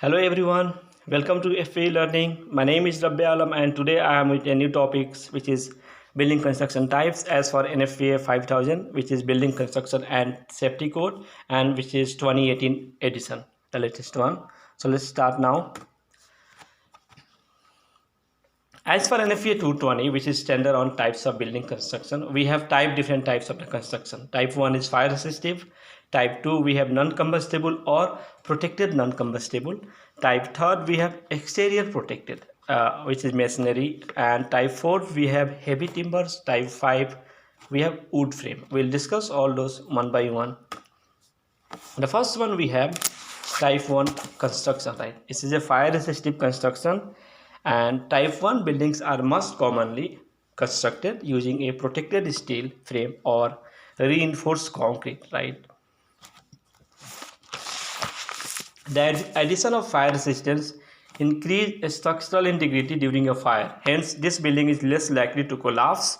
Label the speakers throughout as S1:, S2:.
S1: Hello everyone, welcome to FA Learning. My name is Rabbi Alam and today I am with a new topic which is building construction types as for NFPA 5000, which is building construction and safety code, and which is 2018 edition, the latest one. So let's start now. As for NFPA 220, which is standard on types of building construction, we have different types of the construction. Type 1 is fire resistive. Type 2 we have non-combustible or protected non-combustible. Type 3 we have exterior protected, which is masonry. And type 4 we have heavy timbers. Type 5 we have wood frame. We'll discuss all those one by one. The first one we have type 1 construction, right? This is a fire resistive construction, and type 1 buildings are most commonly constructed using a protected steel frame or reinforced concrete, right? The addition of fire resistance increase structural integrity during a fire. Hence, this building is less likely to collapse,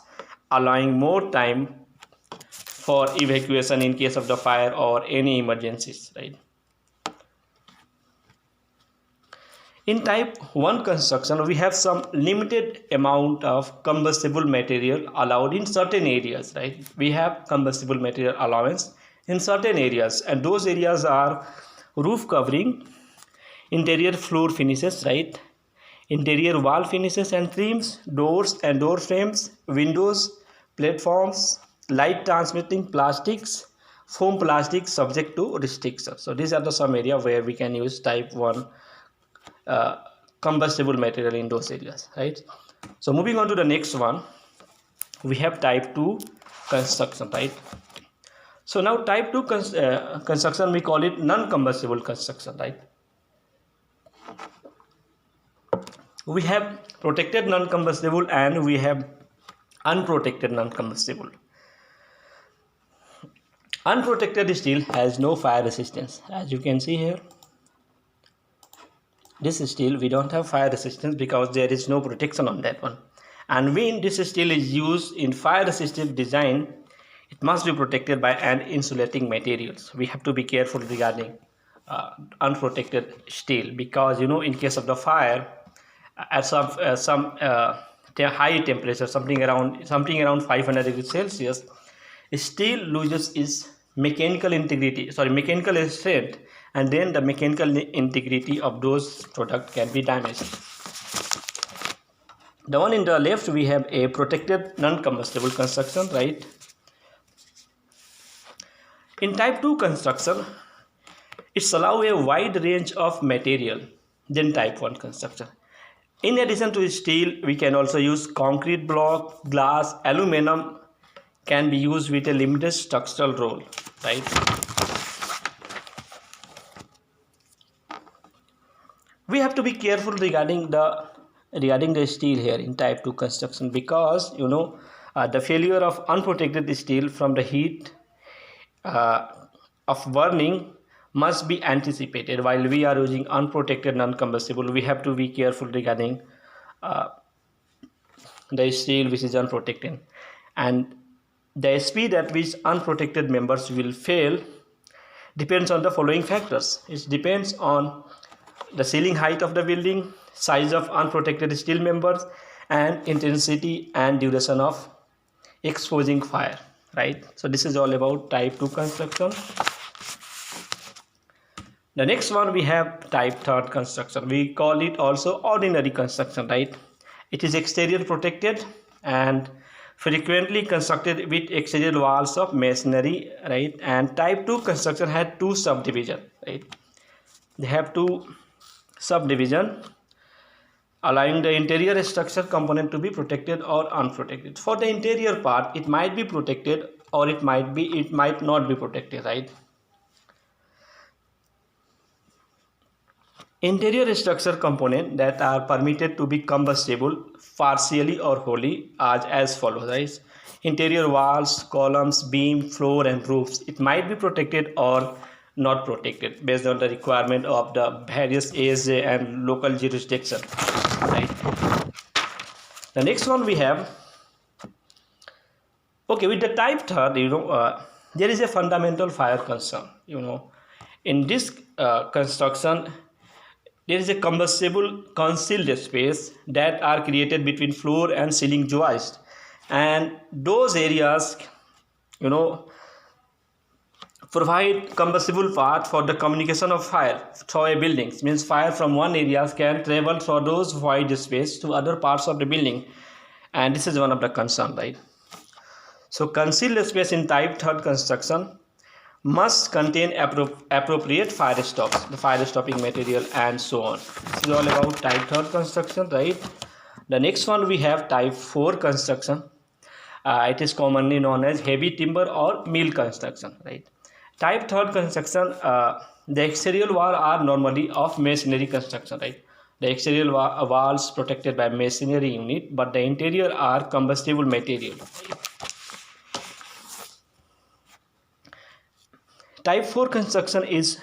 S1: allowing more time for evacuation in case of the fire or any emergencies, right? In type 1 construction, we have some limited amount of combustible material allowed in certain areas, right? We have combustible material allowance in certain areas, and those areas are roof covering, interior floor finishes, right? Interior wall finishes and trims, doors and door frames, windows, platforms, light transmitting plastics, foam plastics subject to restrictions. So these are the some area where we can use type 1 combustible material in those areas, right? So moving on to the next one, we have type 2 construction, right? So now type 2 construction, we call it non-combustible construction, right? We have protected non-combustible and we have unprotected non-combustible. Unprotected steel has no fire resistance, as you can see here. This steel, we don't have fire resistance because there is no protection on that one. And when this steel is used in fire resistive design, it must be protected by an insulating materials. We have to be careful regarding unprotected steel, because in case of the fire, at some high temperature, something around 500 degrees Celsius, steel loses its mechanical strength, and then the mechanical integrity of those products can be damaged. The one in the left, we have a protected non-combustible construction, right? In type 2 construction, it's allow a wide range of material than type 1 construction. In addition to steel, we can also use concrete block, glass, aluminum can be used with a limited structural role, right? We have to be careful regarding the steel here in type 2 construction, because the failure of unprotected steel from the heat of burning must be anticipated. While we are using unprotected non-combustible, we have to be careful regarding the steel which is unprotected, and the speed at which unprotected members will fail depends on the following factors. It depends on the ceiling height of the building, size of unprotected steel members, and intensity and duration of exposing fire, right? So this is all about type 2 construction. The next one, we have type 3 construction. We call it also ordinary construction, right? It is exterior protected and frequently constructed with exterior walls of masonry, right? And type 2 construction had two subdivisions, right? They have two subdivision, allowing the interior structure component to be protected or unprotected. For the interior part, it might be protected or it might not be protected, right? Interior structure component that are permitted to be combustible partially or wholly as follows, right? Interior walls, columns, beam, floor and roofs, it might be protected or not protected based on the requirement of the various ASJ and local jurisdiction, right? The next one we have, okay, with the type 3, there is a fundamental fire concern. In this construction, there is a combustible concealed space that are created between floor and ceiling joist, and those areas, you know, provide combustible path for the communication of fire through a building. Means fire from one area can travel through those void space to other parts of the building, and this is one of the concern, right? So concealed space in type third construction must contain appropriate fire stops, the fire stopping material, and so on. This is all about type third construction, right? The next one we have type 4 construction. It is commonly known as heavy timber or mill construction, right? Type third construction, the exterior wall are normally of masonry construction, right? The exterior walls protected by masonry unit, but the interior are combustible material. Type 4 construction is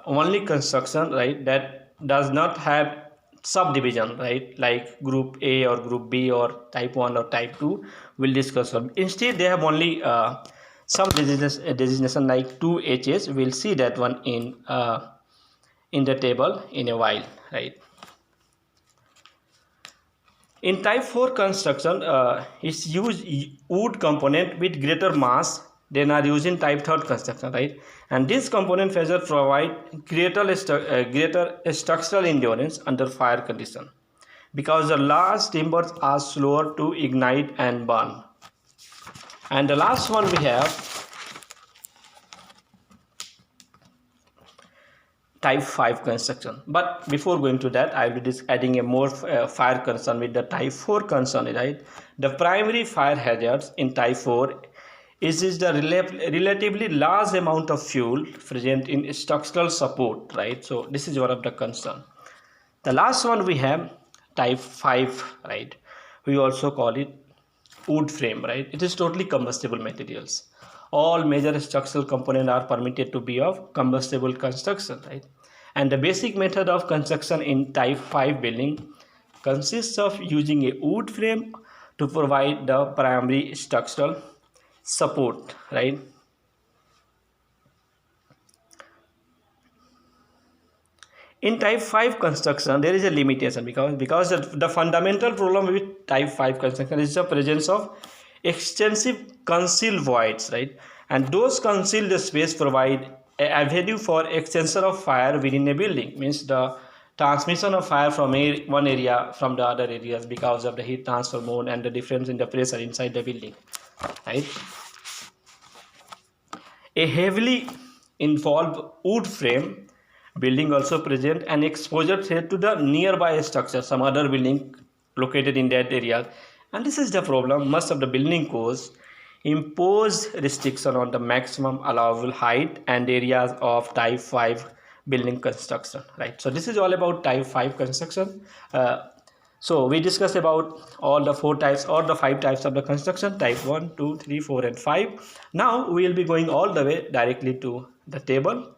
S1: only construction, right, that does not have subdivision, right, like group A or group B or type 1 or type 2. We'll discuss them. Instead, they have only some designation like 2Hs. We'll see that one in the table in a while, right? In type 4 construction, it's used wood component with greater mass than are used in type 3 construction, right? And this component feature provide greater structural endurance under fire condition, because the large timbers are slower to ignite and burn. And the last one we have type 5 construction. But before going to that, I will be adding a more fire concern with the type 4 concern, right? The primary fire hazards in type 4 is the relatively large amount of fuel present in structural support, right? So this is one of the concern. The last one we have type 5, right? We also call it wood frame, right? It is totally combustible materials. All major structural components are permitted to be of combustible construction, right? And the basic method of construction in type 5 building consists of using a wood frame to provide the primary structural support, right? In type 5 construction, there is a limitation because the fundamental problem with type 5 construction is the presence of extensive concealed voids, right? And those concealed space provide an avenue for extension of fire within a building. Means the transmission of fire from one area from the other areas because of the heat transfer mode and the difference in the pressure inside the building, right? A heavily involved wood frame building also present an exposure threat to the nearby structure, some other building located in that area. And this is the problem. Most of the building codes impose restriction on the maximum allowable height and areas of type 5 building construction, right? So this is all about type 5 construction. So we discussed about all the 4 types or the 5 types of the construction, type 1, 2, 3, 4 and 5. Now we will be going all the way directly to the table,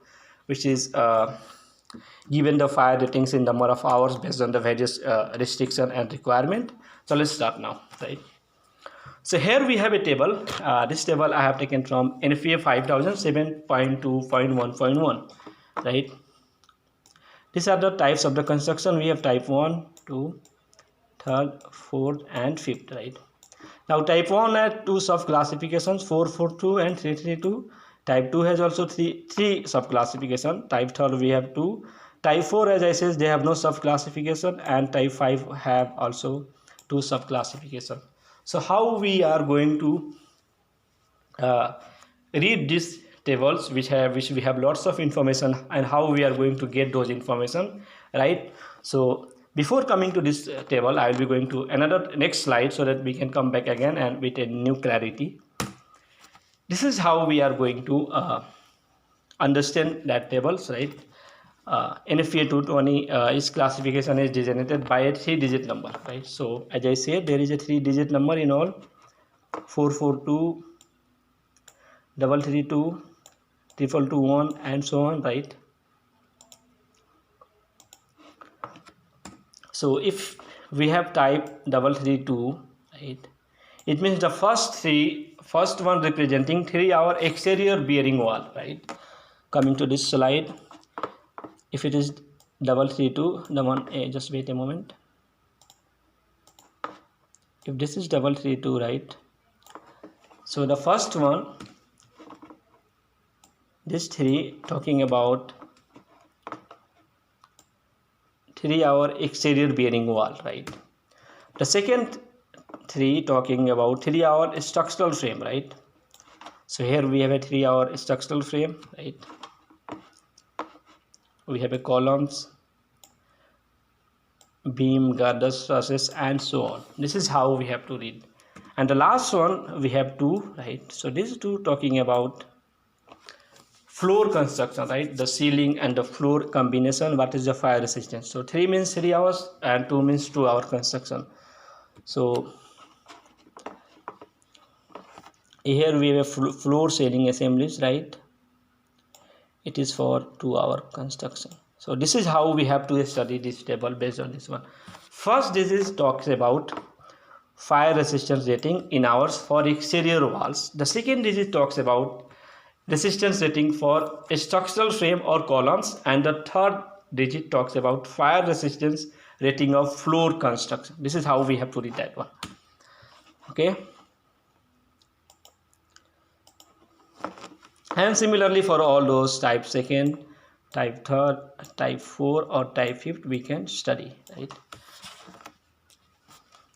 S1: which is given the fire ratings in number of hours based on the various restriction and requirement. So let's start now, right? So here we have a table. This table I have taken from NFPA 5000 7.2.1.1, right? These are the types of the construction. We have type 1, 2, 3rd, 4th and 5th, right? Now type 1 has 2 sub classifications, 442 and 332. Type 2 has also three sub classification. Type 3 we have 2. Type 4, as I said, they have no sub classification, and type 5 have also 2 sub classification. So how we are going to read these tables which we have lots of information, and how we are going to get those information, right? So before coming to this table, I will be going to another next slide so that we can come back again and with a new clarity. This is how we are going to understand that tables, right? NFPA 220 its classification is designated by a 3-digit number, right? So as I said, there is a 3-digit number in all: 442, 332, 2221 and so on, right? So if we have type 332, right, it means the first one representing 3 our exterior bearing wall, right? Coming to this slide, if it is 332, the one, just wait a moment. If this is 332, right? So the first one, this 3 talking about 3-hour exterior bearing wall, right? The second 3 talking about 3-hour structural frame, right? So here we have a 3-hour structural frame, right? We have a columns, beam, girders, trusses, and so on. This is how we have to read. And the last one we have 2, right? So these 2 talking about floor construction, right? The ceiling and the floor combination. What is the fire resistance? So 3 means 3 hours and 2 means 2-hour construction. So here we have a floor ceiling assemblies, right? It is for 2-hour construction. So this is how we have to study this table based on this one. First, this is talks about fire resistance rating in hours for exterior walls. The second digit talks about resistance rating for a structural frame or columns, and the third digit talks about fire resistance rating of floor construction. This is how we have to read that one. Okay. And similarly for all those type second, type third, type 4 or type 5th we can study, right?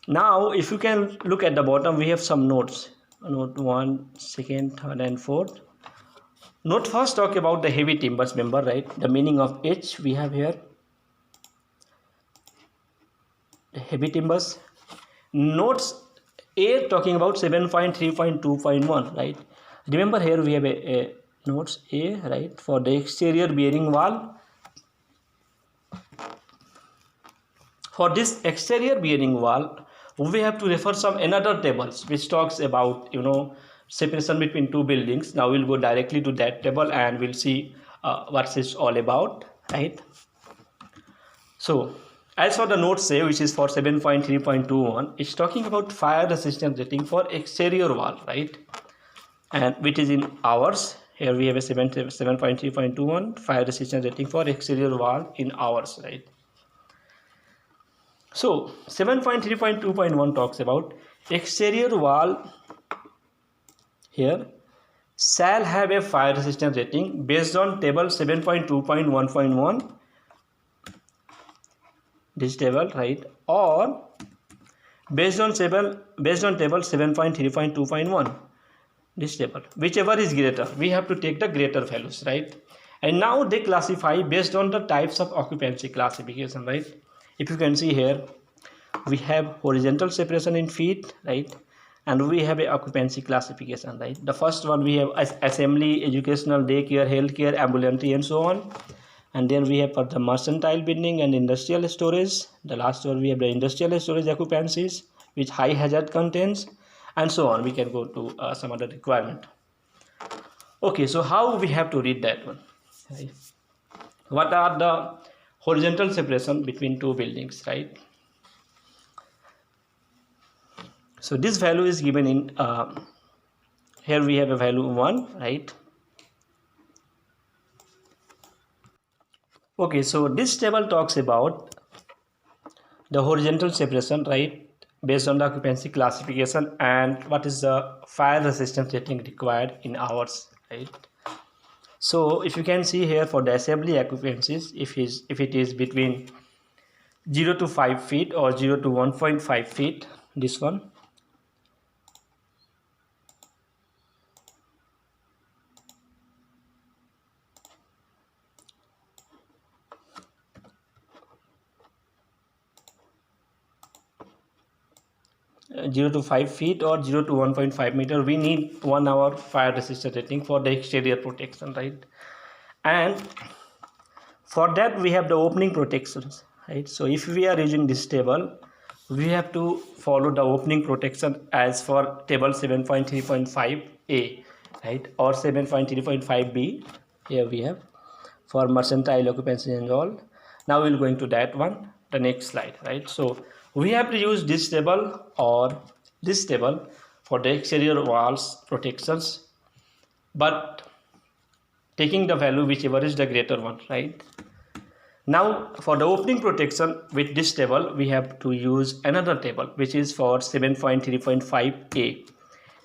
S1: Now if you can look at the bottom, we have some notes. Note 1, 2nd, 3rd and 4th. Note first talk about the heavy timbers member, right? The meaning of H we have here. The heavy timbers. Notes A talking about 7.3.2.1, right? Remember here we have a notes A, right? For the exterior bearing wall. For this exterior bearing wall, we have to refer some another tables which talks about, separation between 2 buildings. Now we'll go directly to that table and we'll see what it's all about, right? So as for the note say, which is for 7.3.21, it's talking about fire resistance rating for exterior wall, right? And which is in hours. Here we have a 7.3.21 fire resistance rating for exterior wall in hours, right? So 7.3.2.1 talks about exterior wall here shall have a fire resistance rating based on table 7.2.1.1, this table, right? Or based on table 7.3.2.1, this table, whichever is greater. We have to take the greater values, right? And now they classify based on the types of occupancy classification, right? If you can see here, we have horizontal separation in feet, right? And we have a occupancy classification, right? The first one we have assembly, educational, daycare, healthcare, ambulatory and so on. And then we have for the mercantile building and industrial storage. The last one we have the industrial storage occupancies which high hazard contains, and so on. We can go to some other requirement. Okay, so how we have to read that one, right? What are the horizontal separation between 2 buildings, right? So this value is given in here we have a value 1, right? Okay, so this table talks about the horizontal separation, right, based on the occupancy classification and what is the fire resistance rating required in hours, right? So if you can see here for the assembly occupancies, if it is between 0 to 5 feet or 0 to 1.5 feet, this one. Uh, 0 to 5 feet or 0 to 1.5 meter, we need 1 hour fire resistance rating for the exterior protection, right? And for that we have the opening protections, right? So if we are using this table, we have to follow the opening protection as for table 7.3.5a, right, or 7.3.5b. here we have for mercantile occupancy and all. Now we'll going to that one, the next slide, right? So we have to use this table or this table for the exterior walls protections, but taking the value whichever is the greater one, right? Now for the opening protection with this table, we have to use another table which is for 7.3.5a.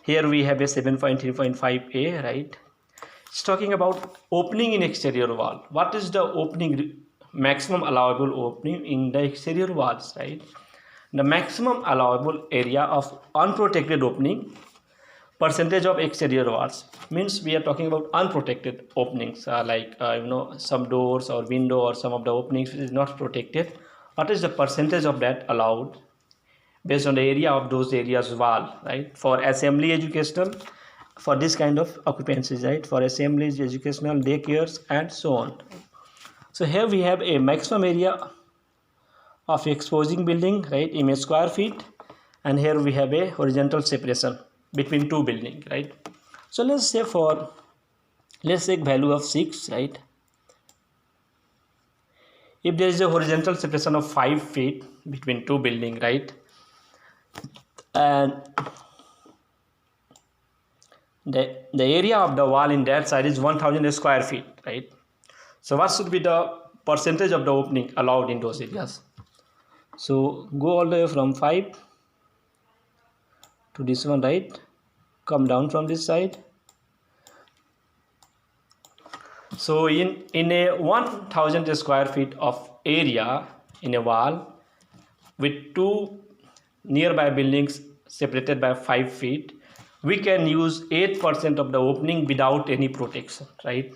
S1: Here we have a 7.3.5a, right? It's talking about opening in exterior wall. What is the opening, maximum allowable opening in the exterior walls, right? The maximum allowable area of unprotected opening, percentage of exterior walls, means we are talking about unprotected openings, like some doors or window or some of the openings which is not protected. What is the percentage of that allowed based on the area of those areas wall, right? For assembly educational, for this kind of occupancies, right? For assemblies, educational, daycares and so on. So here we have a maximum area of exposing building, right, in square feet, and here we have a horizontal separation between two buildings, right? So let's say let's take value of 6, right? If there is a horizontal separation of 5 feet between two buildings, right, and the area of the wall in that side is 1000 square feet, right? So what should be the percentage of the opening allowed in those areas? So go all the way from 5 to this one, right? Come down from this side. So in a 1000 square feet of area in a wall with two nearby buildings separated by 5 feet, we can use 8% of the opening without any protection, right?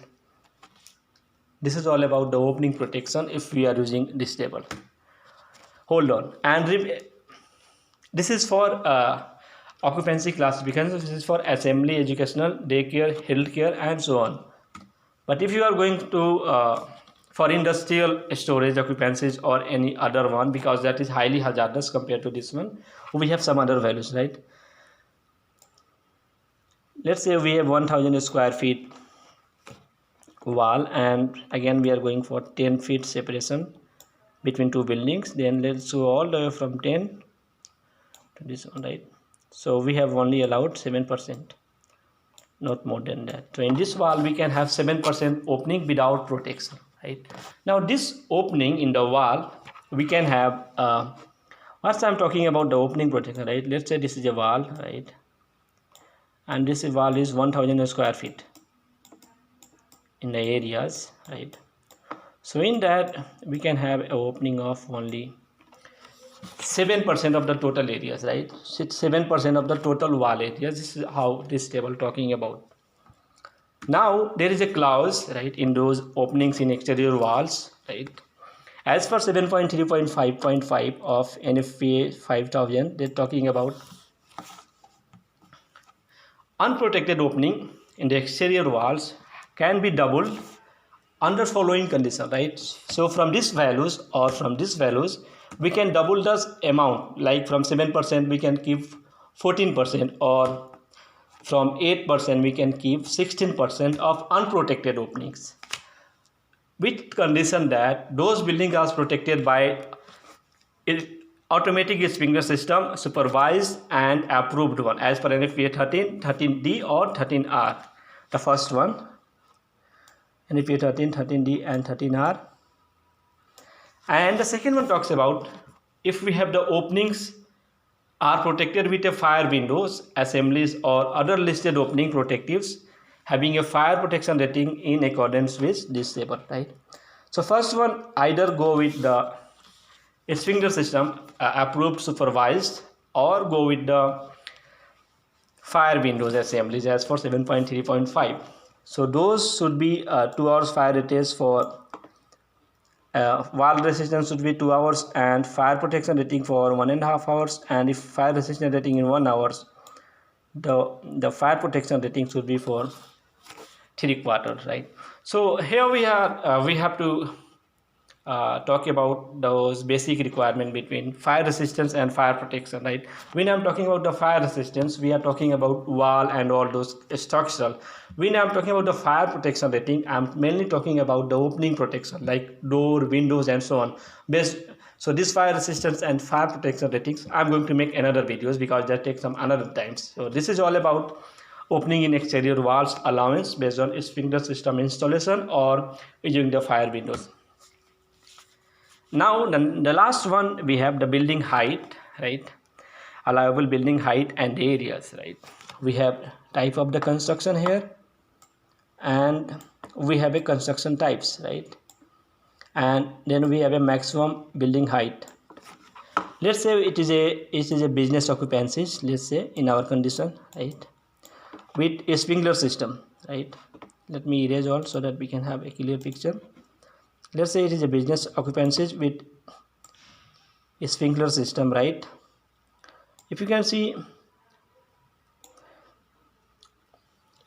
S1: This is all about the opening protection if we are using this table. Hold on, and this is for occupancy classification. This is for assembly, educational, daycare, healthcare and so on. But if you are going to for industrial storage occupancies or any other one, because that is highly hazardous compared to this one, we have some other values, right? Let's say we have 1000 square feet wall, and again we are going for 10 feet separation between two buildings. Then let's go all the way from 10 to this one, right? So we have only allowed 7%, not more than that. So in this wall we can have 7% opening without protection, right? Now this opening in the wall we can have once I'm talking about the opening protection, right? Let's say this is a wall, right, and this wall is 1000 square feet in the areas, right? So in that we can have an opening of only 7% of the total areas, right? 7% of the total wall areas. This is how this table talking about. Now there is a clause, right, in those openings in exterior walls, right? As per 7.3.5.5 of NFPA 5000, they're talking about unprotected opening in the exterior walls can be doubled under following condition, right? So from these values or from these values we can double the amount, like from 7% we can keep 14%, or from 8% we can keep 16% of unprotected openings, with condition that those buildings are protected by automatic sprinkler system, supervised and approved one as per NFPA 13, 13D or 13R. The first one, NFPA 13, 13D and 13R. And the second one talks about if we have the openings are protected with a fire windows, assemblies or other listed opening protectives having a fire protection rating in accordance with this table, right? So first one, either go with the sprinkler system approved, supervised, or go with the fire windows assemblies as for 7.3.5. So those should be 2 hours fire rated for wall resistance should be 2 hours, and fire protection rating for 1.5 hours, and if fire resistance rating in 1 hour, the fire protection rating should be for 3/4, right? So here we have to talk about those basic requirement between fire resistance and fire protection, right? When I'm talking about the fire resistance, we are talking about wall and all those structural. When I'm talking about the fire protection rating, I'm mainly talking about the opening protection like door, windows and so on. So this fire resistance and fire protection ratings, I'm going to make another videos because that takes some another times. So this is all about opening in exterior walls allowance based on sprinkler system installation or using the fire windows. Now the last one, we have the building height, right? Allowable building height and areas, right? We have type of the construction here, and we have a construction types, right? And then we have a maximum building height. Let's say it is a business occupancies, let's say in our condition, right, with a sprinkler system, right? Let me erase all so that we can have a clear picture. Let's say it is a business occupancies with a sprinkler system, right? If you can see,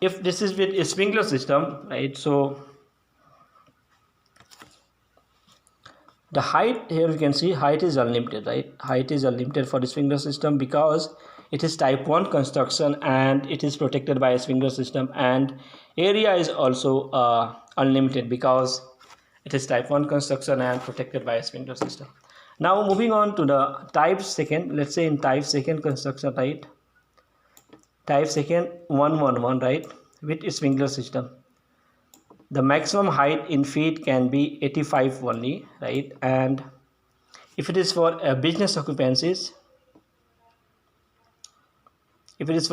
S1: if this is with a sprinkler system, right, so the height here, you can see height is unlimited, right? Height is unlimited for the sprinkler system because it is type 1 construction and it is protected by a sprinkler system, and area is also unlimited because it is type 1 construction and protected by a sprinkler system. Now moving on to the type second, let's say in type second construction, right, type second 111, right, with a sprinkler system, the maximum height in feet can be 85 only, right? And if it is for business occupancies, let's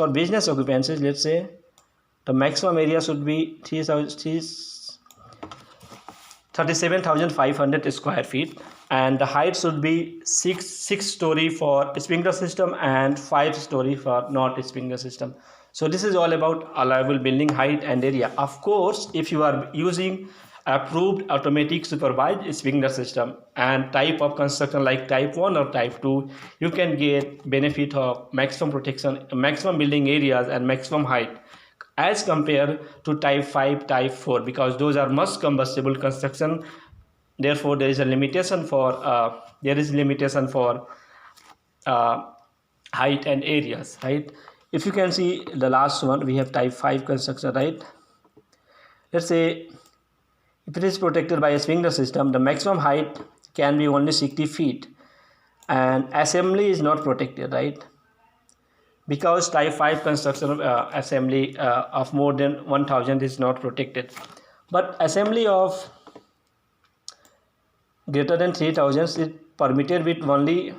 S1: say the maximum area should be 37,500 square feet, and the height should be six story for sprinkler system and 5 story for not sprinkler system. So this is all about allowable building height and area. Of course, if you are using approved automatic supervised sprinkler system and type of construction like type 1 or type 2, you can get benefit of maximum protection, maximum building areas and maximum height as compared to type 5, type 4, because those are much combustible construction. Therefore there is a limitation for height and areas, right? If you can see the last one, we have type 5 construction, right? Let's say if it is protected by a sprinkler system, the maximum height can be only 60 feet and assembly is not protected, right? Because type 5 construction assembly of more than 1000 is not protected, but assembly of greater than 3000 is permitted with only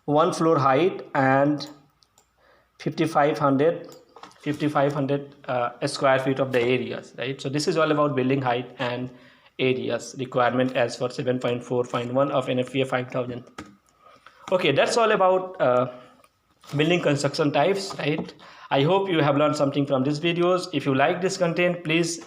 S1: one floor height and 5500 square feet of the areas, right? So this is all about building height and areas requirement as for 7.4.1 of NFPA 5000. Okay, that's all about building construction types, right? I hope you have learned something from these videos. If you like this content, please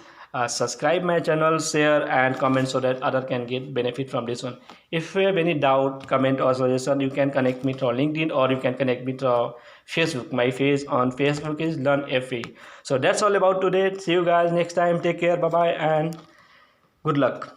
S1: subscribe my channel, share and comment so that other can get benefit from this one. If you have any doubt, comment or suggestion, you can connect me through LinkedIn or you can connect me through Facebook. My page on Facebook is Learn FE. So that's all about today. See you guys next time. Take care. Bye bye and good luck.